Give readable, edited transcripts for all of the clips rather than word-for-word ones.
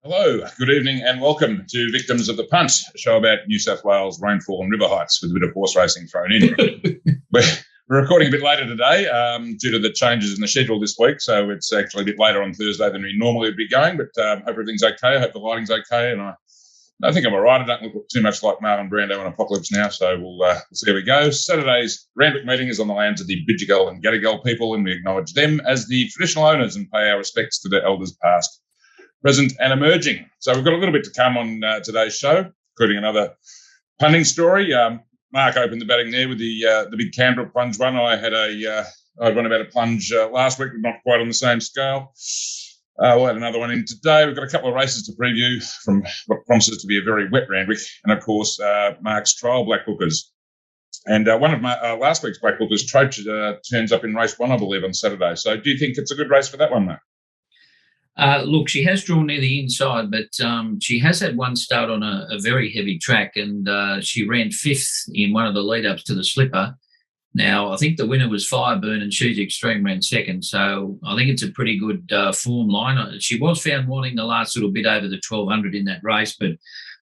Hello, good evening and welcome to Victims of the Punt, a show about New South Wales rainfall and river heights with a bit of horse racing thrown in. We're recording a bit later today due to the changes in the schedule this week, so it's actually a bit later on Thursday than we normally would be going, but hope everything's okay. I hope the lighting's okay, and I think I'm all right. I don't look too much like Marlon Brando in Apocalypse Now, so we'll see how we go. Saturday's Randwick meeting is on the lands of the Bidjigal and Gadigal people, and we acknowledge them as the traditional owners and pay our respects to their elders past, present and emerging. So we've got a little bit to come on today's show, including another punting story. Mark opened the batting there with the big Canberra plunge one. I had I'd run about a plunge last week, but not quite on the same scale. We'll have another one in today. We've got a couple of races to preview from what promises to be a very wet Randwick, and of course Mark's trial blackbookers. And one of my last week's blackbookers, Troach, turns up in race one, I believe, on Saturday. So do you think it's a good race for that one, Mark? Look, she has drawn near the inside, but she has had one start on a very heavy track, and she ran fifth in one of the lead-ups to the slipper. Now, I think the winner was Fireburn, and She's Extreme ran second, so I think it's a pretty good form line. She was found wanting the last little bit over the 1,200 in that race, but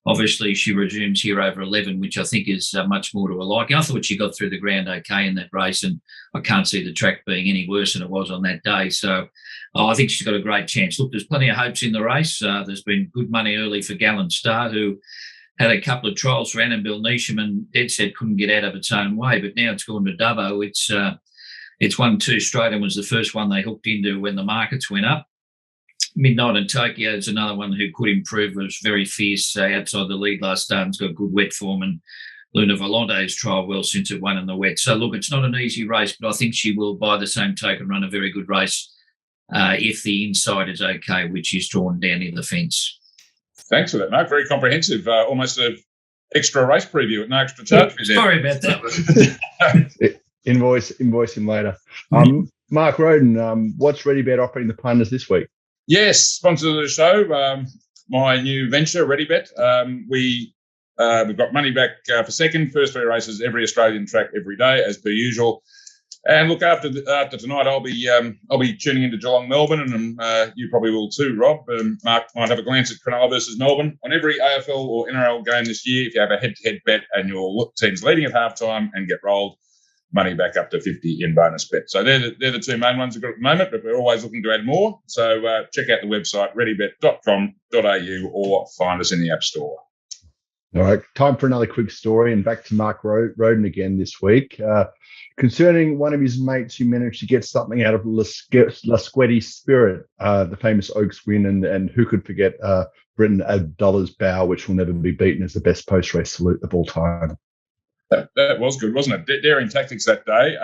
obviously she resumes here over 11, which I think is much more to her liking. I thought she got through the ground okay in that race, and I can't see the track being any worse than it was on that day. So I think she's got a great chance. Look, there's plenty of hopes in the race. There's been good money early for Gallant Star, who had a couple of trials for Annabelle Neesham and dead set couldn't get out of its own way, but now it's gone to Dubbo. It's won two straight and was the first one they hooked into when the markets went up. Midnight in Tokyo is another one who could improve. Was very fierce outside the lead last start and's got good wet form, and Luna Volante's trialled well since it won in the wet. So, look, it's not an easy race, but I think she will, by the same token, run a very good race if the inside is okay, which is drawn down near the fence. Thanks for that, Mark. Very comprehensive. Almost an extra race preview at no extra charge. Sorry about that. Invoice him later. Mark Rhoden, what's ReadyBet offering the punters this week? Yes, sponsor of the show, my new venture, ReadyBet. We've got money back for second, first three races, every Australian track every day, as per usual. And look, after tonight, I'll be tuning into Geelong, Melbourne, and you probably will too, Rob. Mark might have a glance at Cronulla versus Melbourne. On every AFL or NRL game this year, if you have a head-to-head bet and your team's leading at halftime and get rolled, money back up to 50 in bonus bet. So they're the two main ones we've got at the moment, but we're always looking to add more. So check out the website, readybet.com.au, or find us in the App Store. All right, time for another quick story, and back to Mark Rhoden again this week. Concerning one of his mates who managed to get something out of Lasquetti's Spirit, the famous Oaks win, and who could forget Britton Abdullah's bow, which will never be beaten as the best post-race salute of all time. That was good, wasn't it? Daring tactics that day.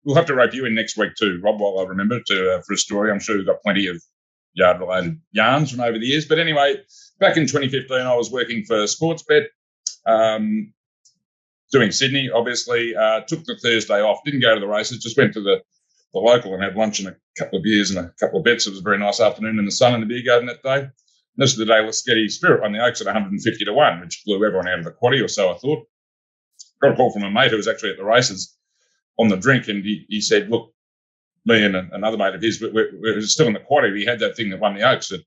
We'll have to rope you in next week too, Rob, while I remember, for a story. I'm sure you've got plenty of yard-related yarns from over the years. But anyway, back in 2015, I was working for Sportsbet, doing Sydney, obviously. Took the Thursday off, didn't go to the races, just went to the local and had lunch and a couple of beers and a couple of bets. It was a very nice afternoon in the sun in the beer garden that day. This is the day Lasquetti's Spirit on the Oaks at 150 to 1, which blew everyone out of the quaddie, or so I thought. Got a call from a mate who was actually at the races on the drink, and he said, look, me and another mate of his, we're still in the quaddie. He had that thing that won the Oaks at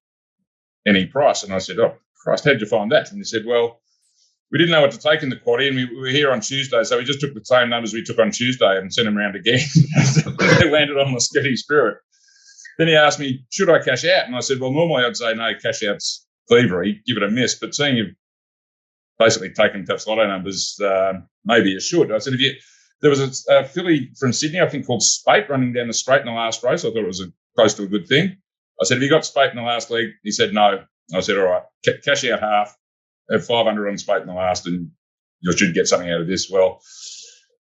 any price. And I said, oh, Christ, how'd you find that? And he said, well, we didn't know what to take in the quaddie, and we were here on Tuesday, so we just took the same numbers we took on Tuesday and sent them around again. They landed on Lasquetti's Spirit. Then he asked me, should I cash out? And I said, well, normally I'd say no, cash out's thievery, give it a miss. But seeing you've basically taken Tough Lotto numbers, maybe you should. I said, there was a filly from Sydney, I think called Spate, running down the straight in the last race. I thought it was close to a good thing. I said, have you got Spate in the last leg? He said, no. I said, all right, cash out half, have 500 on Spate in the last, and you should get something out of this. Well,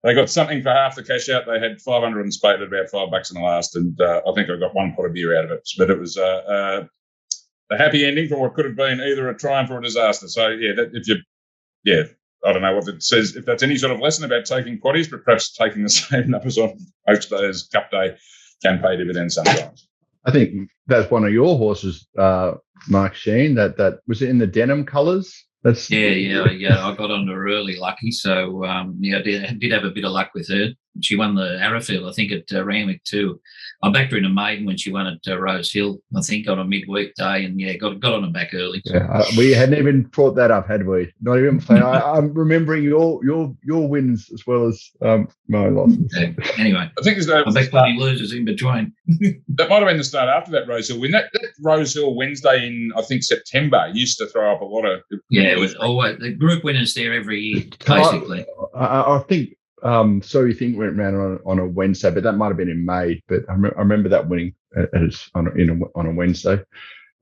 they got something for half the cash out. They had 500 on Spate at about $5 in the last, and I think I got one pot of beer out of it. But it was a happy ending for what could have been either a triumph or a disaster. So, I don't know what it says, if that's any sort of lesson about taking quaddies, but perhaps taking the same numbers on Oaks Day as Cup Day can pay dividends sometimes. I think that's one of your horses, Mark Shean. That was it in the denim colours. Yeah. I got on her early, lucky. So I did have a bit of luck with her. She won the Arrowfield, I think, at Randwick too. I backed her in a maiden when she won at Rose Hill, I think, on a midweek day, and got on her back early. Yeah, we hadn't even brought that up, had we? Not even saying. I'm remembering your wins as well as my losses. Yeah. Anyway, I think I backed plenty losers in between. That might have been the start after that Rose Hill win. That Rose Hill Wednesday in, I think, September used to throw up a lot of... Yeah, with always the group winners there every year, basically. I think So You Think went round on a Wednesday, but that might have been in May. But I remember that winning on a Wednesday.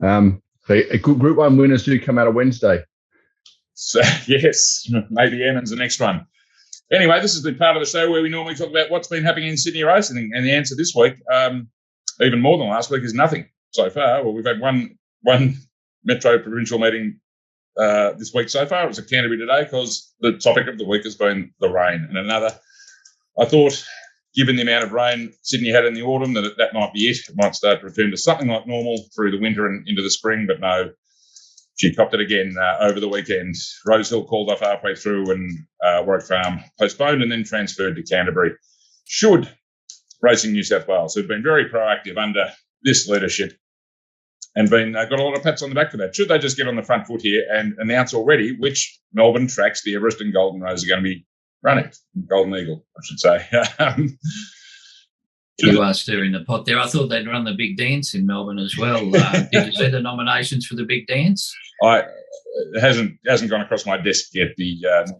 So a good Group 1 winners do come out of Wednesday. So, yes, maybe Emmons the next one. Anyway, this is the part of the show where we normally talk about what's been happening in Sydney racing, and the answer this week, even more than last week, is nothing so far. Well, we've had one Metro Provincial meeting this week so far. It was at Canterbury today because the topic of the week has been the rain. And another, I thought, given the amount of rain Sydney had in the autumn, that might be it. It might start to return to something like normal through the winter and into the spring, but no, she copped it again over the weekend. Rose Hill called off halfway through and Warwick Farm postponed and then transferred to Canterbury. Should Racing New South Wales, who've been very proactive under this leadership and got a lot of pats on the back for that, should they just get on the front foot here and announce already which Melbourne tracks the Everest and Golden Rose are going to be running? Golden Eagle, I should say. You are stirring the pot there. I thought they'd run the big dance in Melbourne as well. Did you see the nominations for the big dance? It hasn't gone across my desk yet.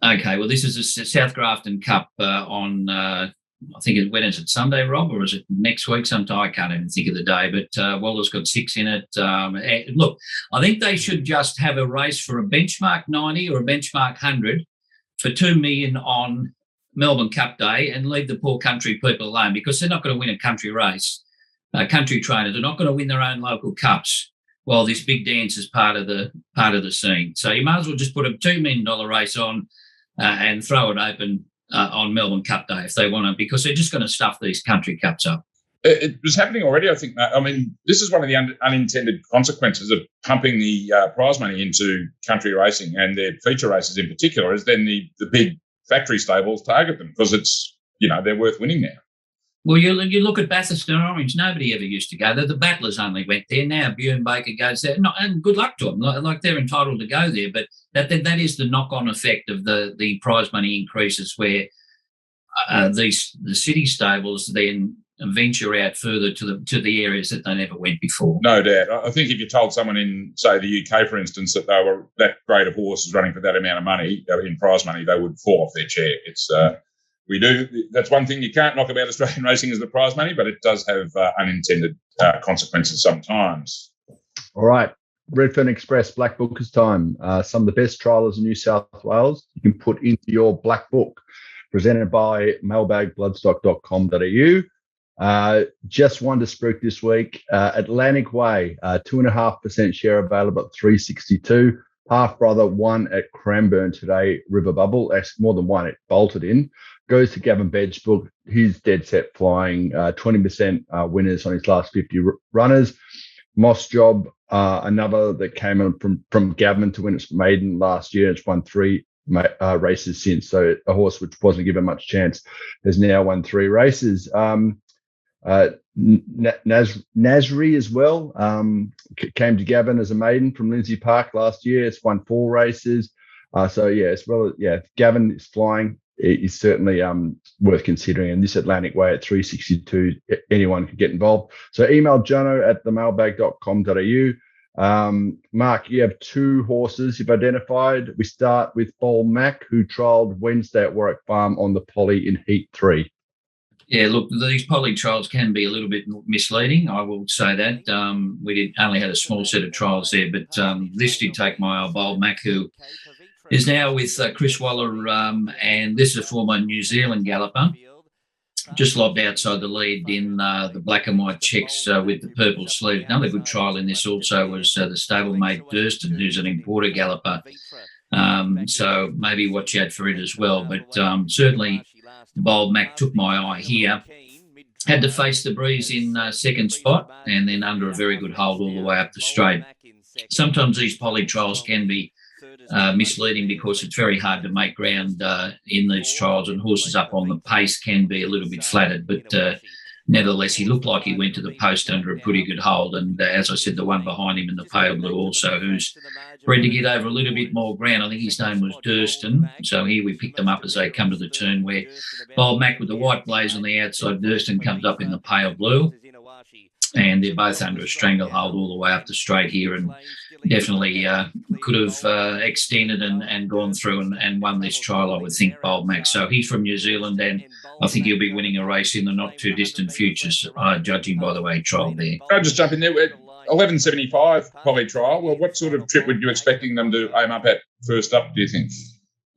Okay, well, this is a South Grafton Cup on, I think, when is it, Sunday, Rob, or is it next week sometime? I can't even think of the day, but Waller's got 6 in it. Look, I think they should just have a race for a benchmark 90 or a benchmark 100 for $2 million on Melbourne Cup Day and leave the poor country people alone, because they're not going to win a country race. Country trainers are not going to win their own local cups while this big dance is part of the scene. So you might as well just put a $2 million race on and throw it open on Melbourne Cup Day if they want to, because they're just going to stuff these country cups up. It was happening already, I think. I mean, this is one of the unintended consequences of pumping the prize money into country racing and their feature races in particular, is then the big factory stables target them because it's, they're worth winning now. Well, you look at Bathurst and Orange. Nobody ever used to go there. The Battlers only went there. Now Bjorn Baker goes there. And good luck to them. Like they're entitled to go there. But that is the knock-on effect of the prize money increases, where the city stables then venture out further to the areas that they never went before. No doubt. I think if you told someone in, say, the UK, for instance, that they were that grade of horses running for that amount of money in prize money, they would fall off their chair. It's that's one thing you can't knock about Australian racing is the prize money, but it does have unintended consequences sometimes. All right. RedfernExpress Black Bookers time. Some of the best trialers in New South Wales you can put into your black book, presented by mailbagbloodstock.com.au. Just one to spruik this week. Atlantic Way, 2.5% share available at 362. Half Brother won at Cranbourne today, River Bubble. Actually, more than one, it bolted in. Goes to Gavin Bedge's book. He's dead set flying. 20% winners on his last 50 runners. Moss Job, another that came in from Gavin to win its maiden last year. It's won 3 races since. So a horse which wasn't given much chance has now won 3 races. Nasri as well came to Gavin as a maiden from Lindsay Park last year. It's won 4 races. Gavin is flying. Is certainly worth considering. And this Atlantic Way at 362, anyone can get involved. So email jono at themailbag.com.au. Mark, you have 2 horses you've identified. We start with Bold Mac, who trialled Wednesday at Warwick Farm on the Polly in Heat 3. Yeah, look, these Polly trials can be a little bit misleading, I will say that. We only had a small set of trials there, but this did take my old Bold Mac, who is now with Chris Waller, and this is a former New Zealand galloper. Just lobbed outside the lead in the black and white checks with the purple sleeve. Another good trial in this also was the stablemate Durston, who's an importer galloper. So maybe watch out for it as well. But certainly Bold Mac took my eye here. Had to face the breeze in second spot and then under a very good hold all the way up the straight. Sometimes these Polly trials can be misleading because it's very hard to make ground in these trials, and horses up on the pace can be a little bit flattered. But nevertheless, he looked like he went to the post under a pretty good hold. And as I said, the one behind him in the pale blue also, who's bred to get over a little bit more ground. I think his name was Durston. So here we picked them up as they come to the turn, where Bold Mac with the white blaze on the outside, Durston comes up in the pale blue. And they're both under a stranglehold all the way up the straight here, and definitely could have extended and gone through and won this trial, I would think, Bold Mac. So he's from New Zealand, and I think he'll be winning a race in the not-too-distant future, judging by the way he trialled there. I'll just jump in there. 11.75 probably trial. Well, what sort of trip would you expecting them to aim up at first up, do you think?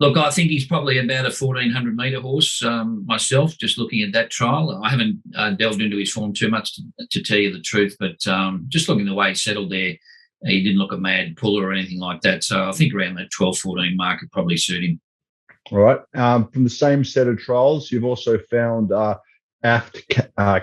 Look, I think he's probably about a 1,400-metre horse myself, just looking at that trial. I haven't delved into his form too much to tell you the truth, but just looking the way he settled there, he didn't look a mad puller or anything like that. So I think around that 12-14 mark would probably suit him. All right. From the same set of trials, you've also found Aft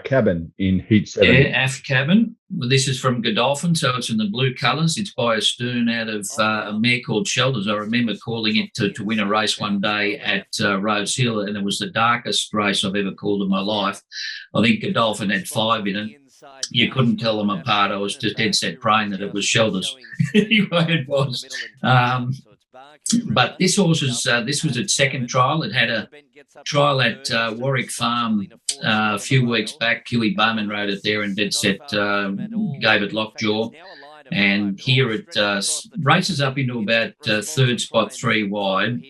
Cabin in Heat 7. Yeah, Aft Cabin. Well, this is from Godolphin, so it's in the blue colours. It's by a stern out of a mare called Shelters. I remember calling it to win a race one day at Rose Hill, and it was the darkest race I've ever called in my life. I think Godolphin had 5 in it. You couldn't tell them apart. I was just dead set praying that it was Shelters. Anyway, it was. But this horse this was its second trial. It had a trial at Warwick Farm a few weeks back. Huey Bowman rode it there and dead set gave it lockjaw. And here it races up into about third spot 3 wide.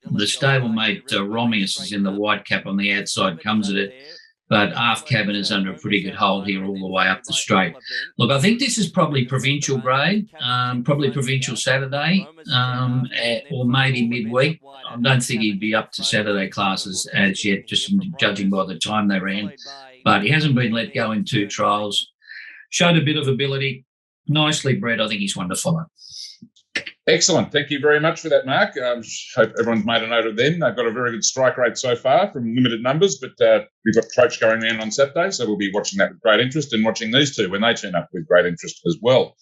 The stablemate Romius is in the white cap on the outside, comes at it. But Aft Cabin is under a pretty good hold here all the way up the straight. Look, I think this is probably provincial grade, probably provincial Saturday, or maybe midweek. I don't think he'd be up to Saturday classes as yet, just judging by the time they ran. But he hasn't been let go in 2 trials. Showed a bit of ability. Nicely bred. I think he's one to follow. Excellent. Thank you very much for that, Mark. Hope everyone's made a note of them. They've got a very good strike rate so far from limited numbers, but we've got Troach going around on Saturday, so we'll be watching that with great interest and watching these two when they turn up with great interest as well.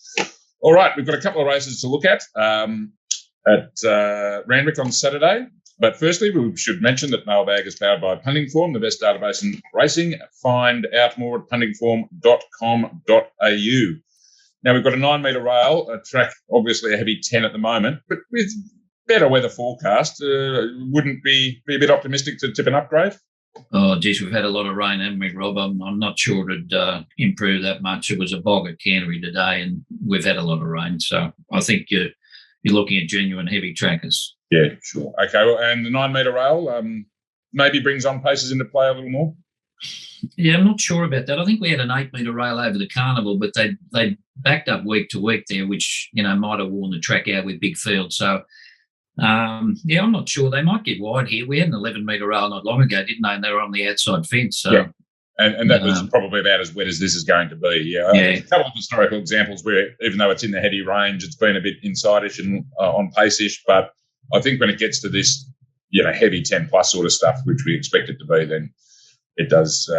All right, we've got a couple of races to look at Randwick on Saturday. But firstly, we should mention that Mailbag is powered by Punting Form, the best database in racing. Find out more at puntingform.com.au. Now, we've got a 9-metre rail, a track, obviously a heavy 10 at the moment, but with better weather forecast, wouldn't be a bit optimistic to tip an upgrade? Oh, geez, we've had a lot of rain, haven't we, Rob? I'm not sure it'd improve that much. It was a bog at Canterbury today, and we've had a lot of rain. So I think you're looking at genuine heavy trackers. Yeah, sure. Okay, well, and the 9-metre rail maybe brings on paces into play a little more? Yeah, I'm not sure about that. I think we had an 8-metre rail over the carnival, but they backed up week to week there, which, might have worn the track out with big fields. So, I'm not sure. They might get wide here. We had an 11-metre rail not long ago, didn't they? And they were on the outside fence. So. Yeah. And that was probably about as wet as this is going to be. Yeah. A couple of historical examples where, even though it's in the heady range, it's been a bit inside-ish and on pace-ish. But I think when it gets to this, heavy 10-plus sort of stuff, which we expect it to be, then it does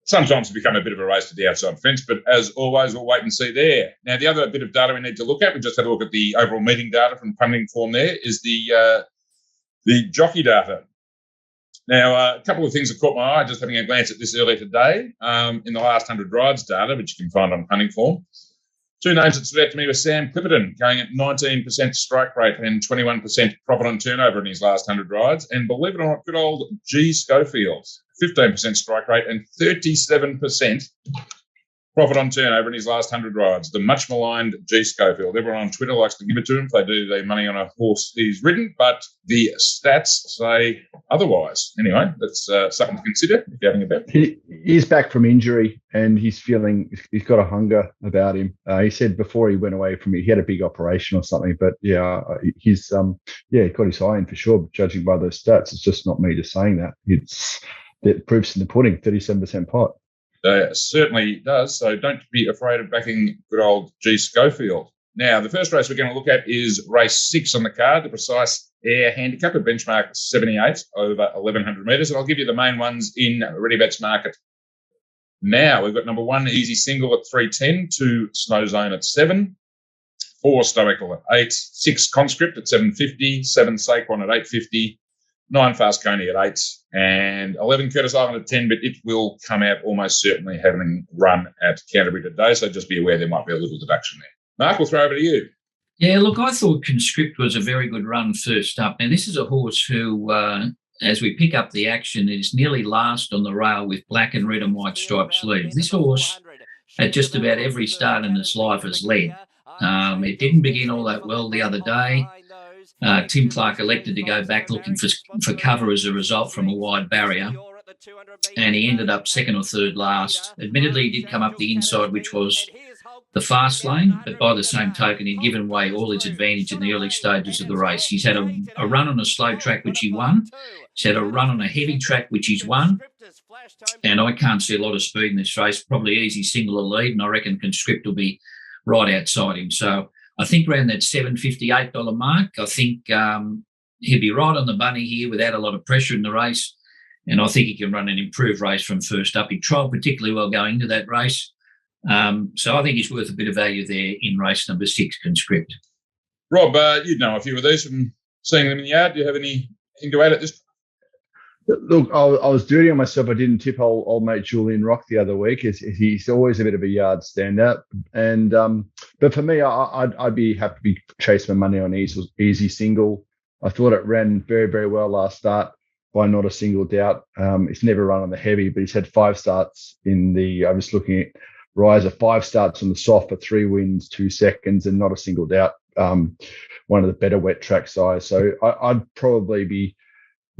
sometimes become a bit of a race to the outside fence. But as always, we'll wait and see there. Now, the other bit of data we need to look at, we just had a look at the overall meeting data from Punting Form there, is the jockey data. Now, a couple of things that caught my eye, just having a glance at this earlier today, in the last 100 rides data, which you can find on Punting Form. 2 names that stood out to me were Sam Clipperton, going at 19% strike rate and 21% profit on turnover in his last 100 rides. And believe it or not, good old G. Schofield, 15% strike rate and 37% profit on turnover in his last 100 rides. The much maligned G. Schofield. Everyone on Twitter likes to give it to him if they do their money on a horse he's ridden, but the stats say otherwise. Anyway, that's something to consider if you're having a bet. He's back from injury and he's got a hunger about him. He said before he went away from it, he had a big operation or something, but he's he got his eye in for sure. But judging by those stats, it's just not me just saying that. It proofs in the pudding, 37% pot. Certainly does. So don't be afraid of backing good old G. Schofield. Now, the first race we're going to look at is race 6 on the card, the Precise Air Handicap, a benchmark 78 over 1,100 metres. And I'll give you the main ones in Ready Bets Market. Now, we've got number 1, Easy Single at 310, 2, Snow Zone at 7, 4 Stoical at 8, 6 Conscript at 750, 7 Saquon at 850, 9 Fast Coney at 8, and 11 Curtis Island at 10, but it will come out almost certainly having run at Canterbury today, so just be aware there might be a little deduction there. Mark, we'll throw over to you. Yeah, look, I thought Conscript was a very good run first up. Now, this is a horse who, as we pick up the action, is nearly last on the rail with black and red and white striped sleeves. This horse, at just about every start in its life, has led. It didn't begin all that well the other day. Tim Clark elected to go back looking for cover as a result from a wide barrier, and he ended up second or third last. Admittedly, he did come up the inside, which was the fast lane, but by the same token, he'd given away all his advantage in the early stages of the race. He's had a run on a slow track, which he won. He's had a run on a heavy track, which he's won. And I can't see a lot of speed in this race. Probably easy single a lead, and I reckon Conscript will be right outside him. So I think around that $758 mark, I think he'll be right on the bunny here without a lot of pressure in the race. And I think he can run an improved race from first up. He trialled particularly well going into that race. So I think he's worth a bit of value there in race number 6, Conscript. Rob, you'd know a few of these from seeing them in the yard. Do you have anything to add at this point? Look, I was dirty on myself. I didn't tip old mate Julian Rock the other week. He's always a bit of a yard standout. And but for me, I'd be happy to be chasing my money on easy single. I thought it ran very, very well last start by not a single doubt. It's never run on the heavy, but he's had 5 starts in the. I'm just looking at Riser, 5 starts on the soft for 3 wins, 2 seconds, and not a single doubt. One of the better wet track size. So I'd probably be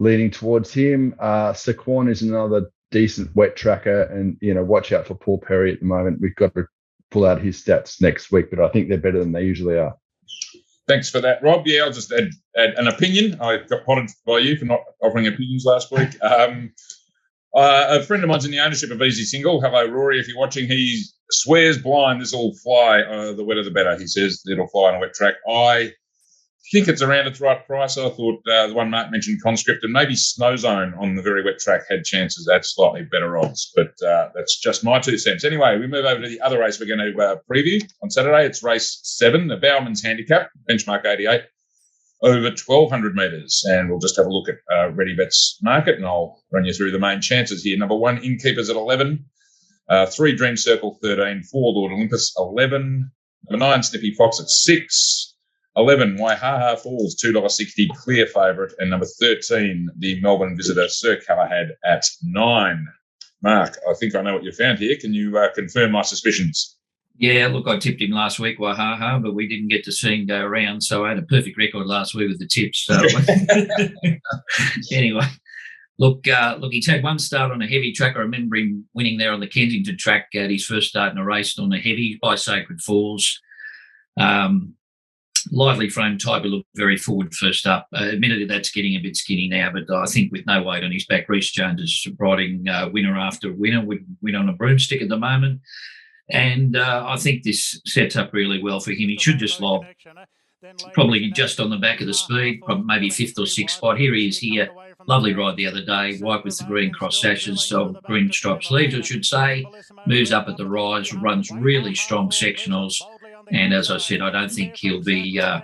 leaning towards him. Saquon is another decent wet tracker, and watch out for Paul Perry at the moment. We've got to pull out his stats next week, but I think they're better than they usually are. Thanks for that, Rob. Yeah, I'll just add an opinion. I got potted by you for not offering opinions last week. A friend of mine's in the ownership of Easy Single. Hello, Rory, if you're watching. He swears blind this will fly. The wetter the better, he says. It'll fly on a wet track. I think it's around its right price. I thought the one Mark mentioned, Conscript, and maybe Snow Zone on the very wet track had chances at slightly better odds, but that's just my 2 cents. Anyway, we move over to the other race we're going to preview on Saturday. It's race 7, the Bowman's Handicap, benchmark 88, over 1,200 metres, and we'll just have a look at Ready Bet's market, and I'll run you through the main chances here. Number 1, Innkeepers at 11, 3, Dream Circle 13, 4, Lord Olympus 11, number 9, Snippy Fox at 6, 11, Waihaha Falls, $2.60, clear favourite. And number 13, the Melbourne visitor, Sir Galahad, at 9. Mark, I think I know what you found here. Can you confirm my suspicions? Yeah, look, I tipped him last week, Waihaha, but we didn't get to see him go around. So I had a perfect record last week with the tips. So anyway, look, he's had 1 start on a heavy track. I remember him winning there on the Kensington track at his first start in a race on a heavy by Sacred Falls. Lightly framed type, will look very forward first up. Admittedly, that's getting a bit skinny now, but I think with no weight on his back, Reece Jones is riding winner after winner, would win on a broomstick at the moment. And I think this sets up really well for him. He should just lob, probably just on the back of the speed, probably maybe 5th or 6th spot. Here he is here. Lovely ride the other day, white with the green cross sashes, so green striped sleeves, I should say. Moves up at the rise, runs really strong sectionals. And as I said, I don't think he'll be. I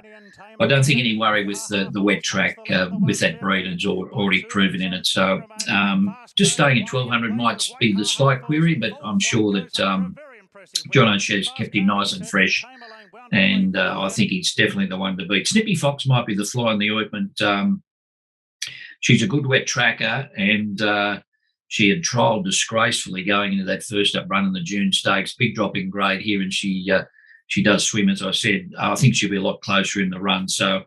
don't think any worry with the wet track with that breed. It's already proven in it. So just staying at 1,200 might be the slight query, but I'm sure that John O'Shea's kept him nice and fresh, and I think he's definitely the one to beat. Snippy Fox might be the fly in the ointment. She's a good wet tracker, and she had trialled disgracefully going into that first up run in the June Stakes. Big drop in grade here, and she does swim, as I said. I think she'll be a lot closer in the run. So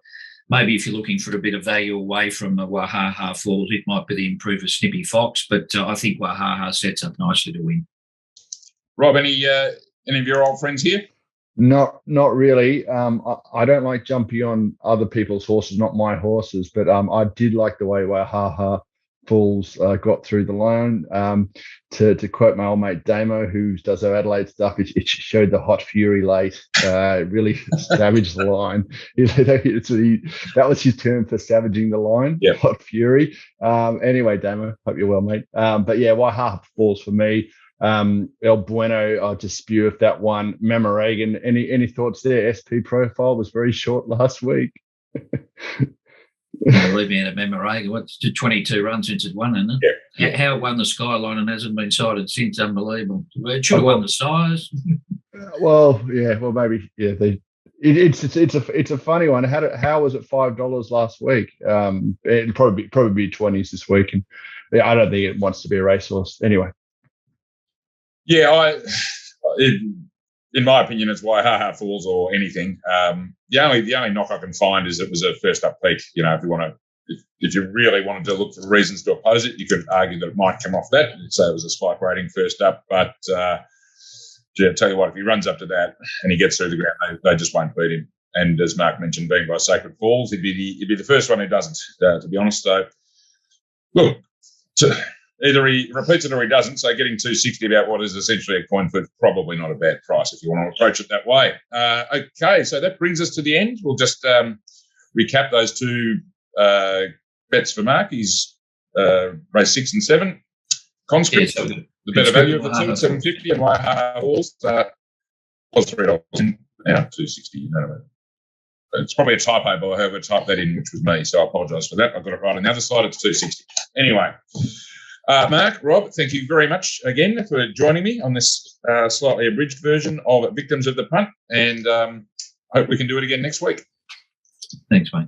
maybe if you're looking for a bit of value away from the Waihaha Falls, it might be the improver Snippy Fox. But I think Waihaha sets up nicely to win. Rob, any of your old friends here? Not really. I don't like jumping on other people's horses, not my horses. But I did like the way Waihaha Falls got through the line. To quote my old mate Damo, who does our Adelaide stuff, it showed the hot fury late. Really savaged the line. That was his term for savaging the line. Yep. Hot fury. Anyway, Damo, hope you're well, mate. But yeah, Waihaha Falls for me. El Bueno, I'll just spew with that one. Mamaregan, any thoughts there? SP profile was very short last week. Leave me in a Mamaregan. What's 22 runs since it won, isn't it? Yeah. How it won the Skyline and hasn't been cited since. Unbelievable. It should have won the Sires. Well, maybe, yeah. It's a funny one. How was it $5 last week? It'd probably be 20s this week, and I don't think it wants to be a racehorse anyway. Yeah, in my opinion, it's Waihaha Falls or anything. The only knock I can find is it was a first up peak. You know, if you really wanted to look for reasons to oppose it, you could argue that it might come off that and say it was a spike rating first up. But I tell you what, if he runs up to that and he gets through the ground, they just won't beat him. And as Mark mentioned, being by Sacred Falls, he'd be the first one who doesn't. To be honest, though, look. Either he repeats it or he doesn't. So getting 260 about what is essentially a coin flip, probably not a bad price if you want to approach it that way. Okay, so that brings us to the end. We'll just recap those two bets for Mark. He's race 6 and 7. Conscript, the better value of the two, at 750, and Waihaha Falls was $3. Now 260. You know, it's probably a typo, but whoever typed that in, which was me. So I apologise for that. I got it right on the other side. It's 260. Anyway. Mark, Rob, thank you very much again for joining me on this slightly abridged version of Victims of the Punt, and hope we can do it again next week. Thanks, mate.